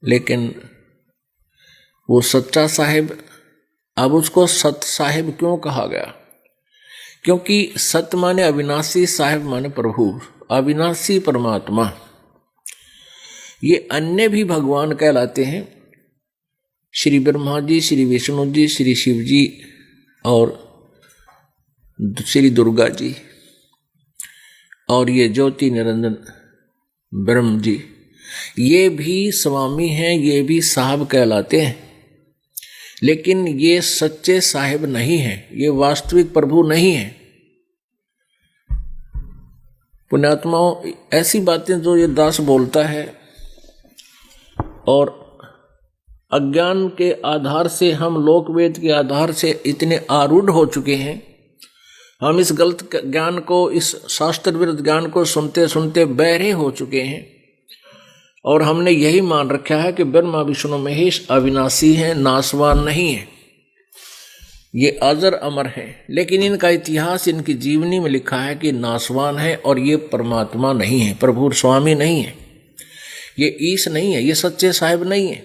लेकिन वो सच्चा साहिब, अब उसको सत साहिब क्यों कहा गया? क्योंकि सत माने अविनाशी, साहिब माने प्रभु, अविनाशी परमात्मा। ये अन्य भी भगवान कहलाते हैं, श्री ब्रह्मा जी, श्री विष्णु जी, श्री शिव जी और श्री दुर्गा जी, और ये ज्योति निरंजन ब्रह्म जी, ये भी स्वामी हैं, ये भी साहब कहलाते हैं। लेकिन ये सच्चे साहिब नहीं हैं, ये वास्तविक प्रभु नहीं हैं। पुण्यात्माओं, ऐसी बातें जो ये दास बोलता है और अज्ञान के आधार से, हम लोक वेद के आधार से इतने आरूढ़ हो चुके हैं, हम इस गलत ज्ञान को, इस शास्त्र विरुद्ध ज्ञान को सुनते सुनते बहरे हो चुके हैं और हमने यही मान रखा है कि ब्रह्मा विष्णु महेश अविनाशी हैं, नाशवान नहीं है, ये अजर अमर हैं। लेकिन इनका इतिहास, इनकी जीवनी में लिखा है कि नाशवान है और ये परमात्मा नहीं है, प्रभु स्वामी नहीं है, ये ईश नहीं है, ये सच्चे साहिब नहीं है।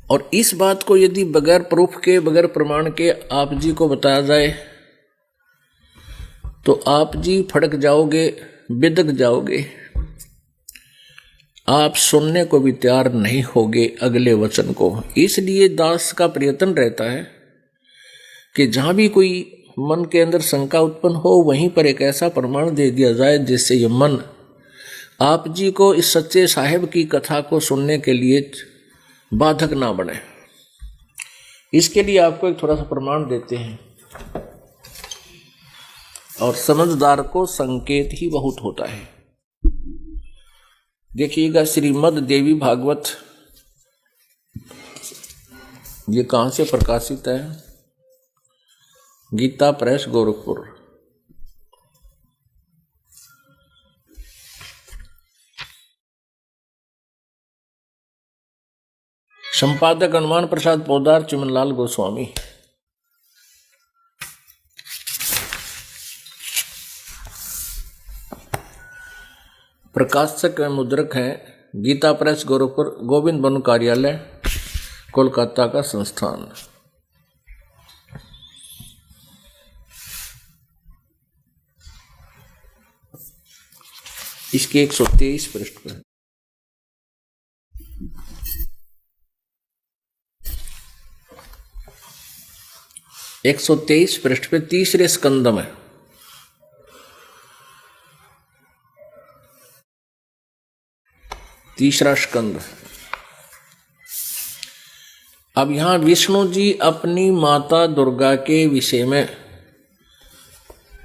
और इस बात को यदि बगैर प्रूफ के, बगैर प्रमाण के आप जी को बताया जाए तो आप जी फड़क जाओगे, बिदक जाओगे, आप सुनने को भी तैयार नहीं होगे अगले वचन को। इसलिए दास का प्रयत्न रहता है कि जहां भी कोई मन के अंदर शंका उत्पन्न हो, वहीं पर एक ऐसा प्रमाण दे दिया जाए जिससे ये मन आप जी को इस सच्चे साहिब की कथा को सुनने के लिए बाधक ना बने। इसके लिए आपको एक थोड़ा सा प्रमाण देते हैं, और समझदार को संकेत ही बहुत होता है। देखिएगा, श्रीमद् देवी भागवत, ये कहाँ से प्रकाशित है? गीता प्रेस, गोरखपुर। संपादक हनुमान प्रसाद पोदार, चिमनलाल गोस्वामी। प्रकाशक एवं मुद्रक हैं गीता प्रेस, गोरखपुर, गोविंद बनु कार्यालय, कोलकाता का संस्थान। इसके 123 पृष्ठ पर 123 पृष्ठ पे तीसरे स्कंद में तीसरा स्कंद। अब यहां विष्णु जी अपनी माता दुर्गा के विषय में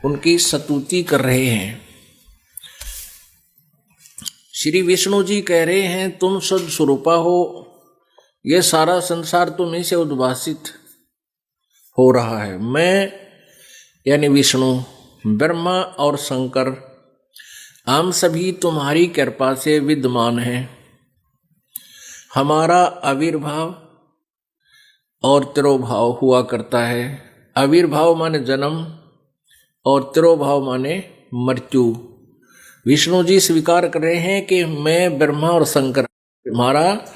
उनकी स्तुति कर रहे हैं। श्री विष्णु जी कह रहे हैं, तुम सद स्वरूपा हो, यह सारा संसार तुम्हीं से उद्भासित हो रहा है। मैं यानी विष्णु, ब्रह्मा और शंकर, हम सभी तुम्हारी कृपा से विद्यमान हैं। हमारा आविर्भाव और तिरोभाव हुआ करता है। आविर्भाव माने जन्म और तिरोभाव माने मृत्यु। विष्णु जी स्वीकार कर रहे हैं कि मैं ब्रह्मा और शंकर, हमारा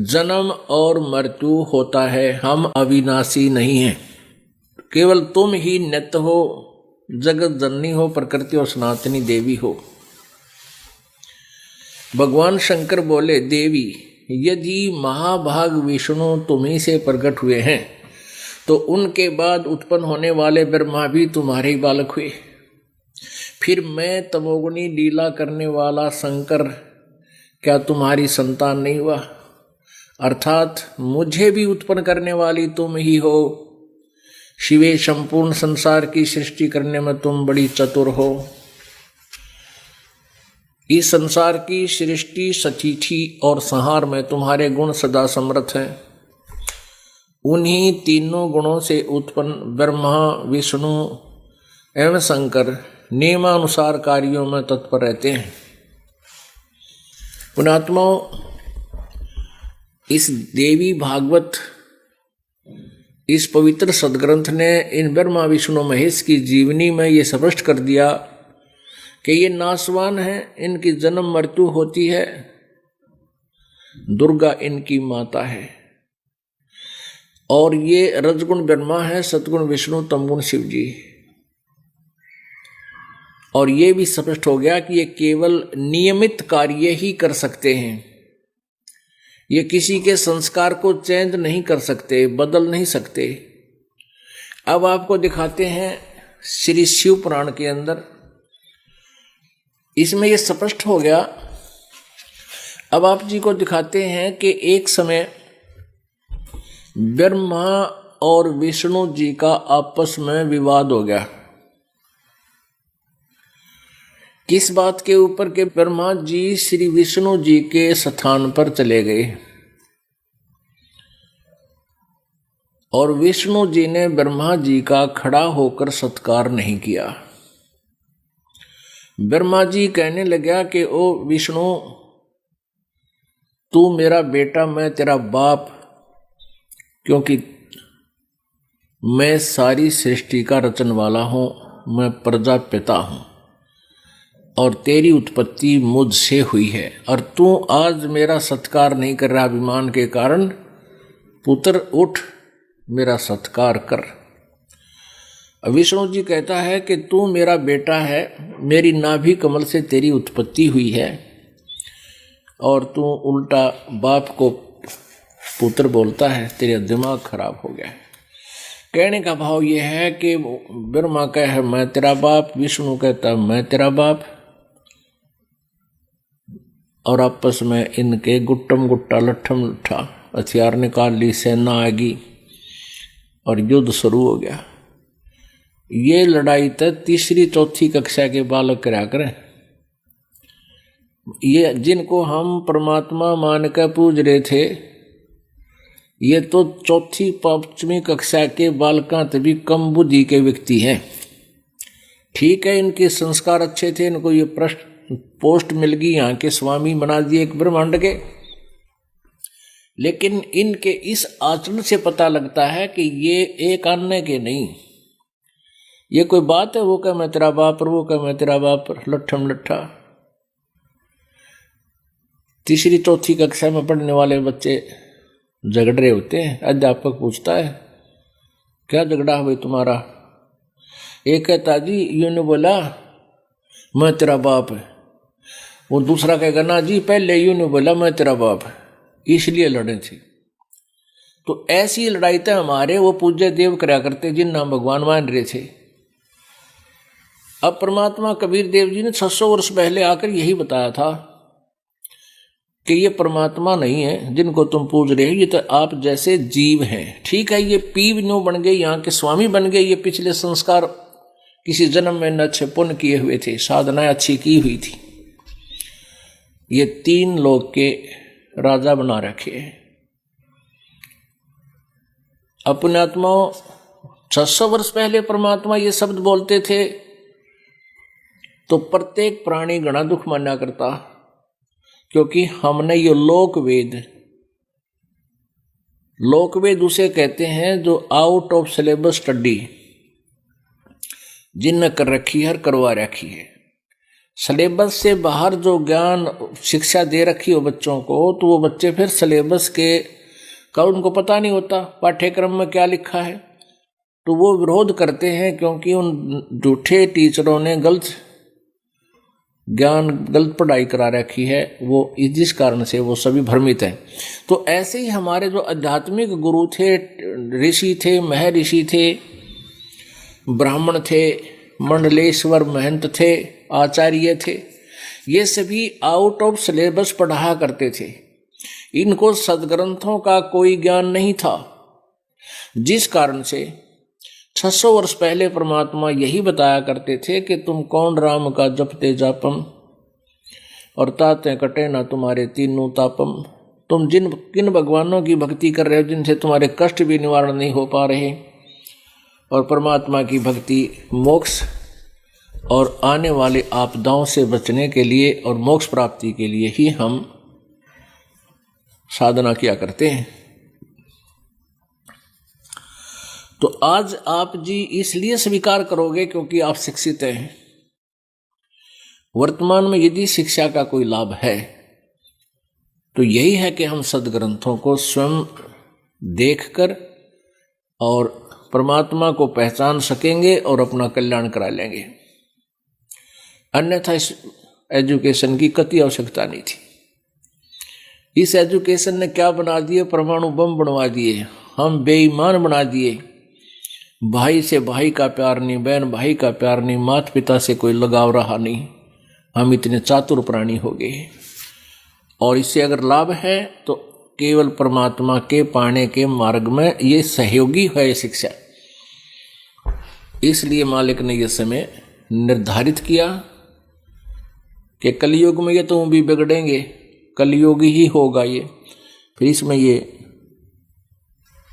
जन्म और मृत्यु होता है, हम अविनाशी नहीं हैं। केवल तुम ही नित्य हो, जगत जननी हो, प्रकृति और सनातनी देवी हो। भगवान शंकर बोले, देवी यदि महाभाग विष्णु तुम्हीं से प्रकट हुए हैं तो उनके बाद उत्पन्न होने वाले ब्रह्मा भी तुम्हारे ही बालक हुए। फिर मैं तमोगुणी लीला करने वाला शंकर क्या तुम्हारी संतान नहीं हुआ? अर्थात मुझे भी उत्पन्न करने वाली तुम ही हो। शिवे, संपूर्ण संसार की सृष्टि करने में तुम बड़ी चतुर हो। इस संसार की सृष्टि, सचिठी और संहार में तुम्हारे गुण सदा समर्थ हैं। उन्हीं तीनों गुणों से उत्पन्न ब्रह्मा, विष्णु एवं शंकर नियमानुसार कार्यों में तत्पर रहते हैं। पुण्यात्माओं, इस देवी भागवत, इस पवित्र सदग्रंथ ने इन ब्रह्मा विष्णु महेश की जीवनी में ये स्पष्ट कर दिया कि ये नासवान हैं, इनकी जन्म मृत्यु होती है, दुर्गा इनकी माता है, और ये रजगुण ब्रह्मा है, सतगुण विष्णु, तमगुण शिव जी। और ये भी स्पष्ट हो गया कि ये केवल नियमित कार्य ही कर सकते हैं, ये किसी के संस्कार को चेंज नहीं कर सकते, बदल नहीं सकते। अब आपको दिखाते हैं श्री शिव पुराण के अंदर, इसमें ये स्पष्ट हो गया। अब आप जी को दिखाते हैं कि एक समय ब्रह्मा और विष्णु जी का आपस में विवाद हो गया। किस बात के ऊपर के ब्रह्मा जी श्री विष्णु जी के स्थान पर चले गए और विष्णु जी ने ब्रह्मा जी का खड़ा होकर सत्कार नहीं किया। ब्रह्मा जी कहने लगा कि ओ विष्णु, तू मेरा बेटा, मैं तेरा बाप, क्योंकि मैं सारी सृष्टि का रचन वाला हूं, मैं प्रजापिता हूं और तेरी उत्पत्ति मुझसे हुई है, और तू आज मेरा सत्कार नहीं कर रहा अभिमान के कारण। पुत्र उठ, मेरा सत्कार कर। विष्णु जी कहता है कि तू मेरा बेटा है, मेरी नाभि कमल से तेरी उत्पत्ति हुई है, और तू उल्टा बाप को पुत्र बोलता है, तेरा दिमाग खराब हो गया है। कहने का भाव यह है कि ब्रह्मा कहे मैं तेरा बाप, विष्णु कहता मैं तेरा बाप, और आपस में इनके गुट्टम गुट्टा लट्ठम लट्ठा हथियार निकाल ली, सेना आएगी और युद्ध शुरू हो गया। ये लड़ाई तो तीसरी चौथी कक्षा के बालक करा करें, ये जिनको हम परमात्मा मान कर पूज रहे थे, ये तो चौथी पांचवी कक्षा के बालका तभी कम बुद्धि के व्यक्ति हैं। ठीक है, इनके संस्कार अच्छे थे, इनको ये पोस्ट मिल गई, यहाँ के स्वामी बना दिए एक ब्रह्मांड के, लेकिन इनके इस आचरण से पता लगता है कि ये एक अन्य के नहीं। ये कोई बात है वो कह मैं तेरा बाप, और वो कह मैं तेरा बाप, लट्ठम लट्ठा। तीसरी चौथी कक्षा में पढ़ने वाले बच्चे झगड़ रहे होते हैं, अध्यापक पूछता है क्या झगड़ा हुआ तुम्हारा? एक कहता जी यूं ने बोला मैं तेरा बाप है, वो दूसरा कहेगा ना जी पहले यूं ने बोला मैं तेरा बाप है, इसलिए लड़े थे। तो ऐसी लड़ाई तो हमारे वो पूज्य देव करा करते जिन नाम भगवान मान रहे थे। अब परमात्मा कबीर देव जी ने 600 वर्ष पहले आकर यही बताया था कि ये परमात्मा नहीं है जिनको तुम पूज रहे हो, ये तो आप जैसे जीव हैं। ठीक है, ये पीव नो बन गए, यहाँ के स्वामी बन गए, ये पिछले संस्कार किसी जन्म में अच्छे पुण्य किए हुए थे, साधनाएं अच्छी की हुई थी, ये 3 लोग के राजा बना रखे। अपने आत्माओं 600 वर्ष पहले परमात्मा ये शब्द बोलते थे तो प्रत्येक प्राणी घना दुख माना करता, क्योंकि हमने ये लोकवेद उसे कहते हैं जो आउट ऑफ सिलेबस स्टडी जिनने कर रखी है, करवा रखी है। सिलेबस से बाहर जो ज्ञान शिक्षा दे रखी हो बच्चों को, तो वो बच्चे फिर सिलेबस के का उनको पता नहीं होता पाठ्यक्रम में क्या लिखा है, तो वो विरोध करते हैं, क्योंकि उन झूठे टीचरों ने गलत ज्ञान गलत पढ़ाई करा रखी है, वो जिस कारण से वो सभी भ्रमित हैं। तो ऐसे ही हमारे जो आध्यात्मिक गुरु थे, ऋषि थे, महर्षि थे, ब्राह्मण थे, मंडलेश्वर महंत थे, आचार्य थे, ये सभी आउट ऑफ सिलेबस पढ़ा करते थे। इनको सदग्रंथों का कोई ज्ञान नहीं था, जिस कारण से 600 वर्ष पहले परमात्मा यही बताया करते थे कि तुम कौन राम का जपते जापम और ताते कटे ना तुम्हारे तीनों तापम। तुम किन भगवानों की भक्ति कर रहे हो जिनसे तुम्हारे कष्ट भी निवारण नहीं हो पा रहे, और परमात्मा की भक्ति मोक्ष और आने वाले आपदाओं से बचने के लिए और मोक्ष प्राप्ति के लिए ही हम साधना किया करते हैं। तो आज आप जी इसलिए स्वीकार करोगे क्योंकि आप शिक्षित हैं, वर्तमान में यदि शिक्षा का कोई लाभ है तो यही है कि हम सदग्रंथों को स्वयं देखकर और परमात्मा को पहचान सकेंगे और अपना कल्याण करा लेंगे। अन्यथा इस एजुकेशन की कति आवश्यकता नहीं थी। इस एजुकेशन ने क्या बना दिए? परमाणु बम बनवा दिए, हम बेईमान बना दिए। भाई से भाई का प्यार नहीं, बहन भाई का प्यार नहीं, माता पिता से कोई लगाव रहा नहीं, हम इतने चातुर प्राणी हो गए। और इससे अगर लाभ है तो केवल परमात्मा के पाने के मार्ग में ये सहयोगी है शिक्षा। इसलिए मालिक ने यह समय निर्धारित किया कि कलयुग में ये तो भी बिगड़ेंगे, कलयुगी ही होगा ये। फिर इसमें ये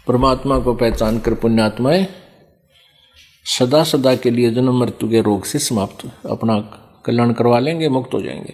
परमात्मा को पहचान कर पुण्यात्माएं सदा सदा के लिए जन्म मृत्यु के रोग से समाप्त अपना कल्याण करवा लेंगे, मुक्त हो जाएंगे।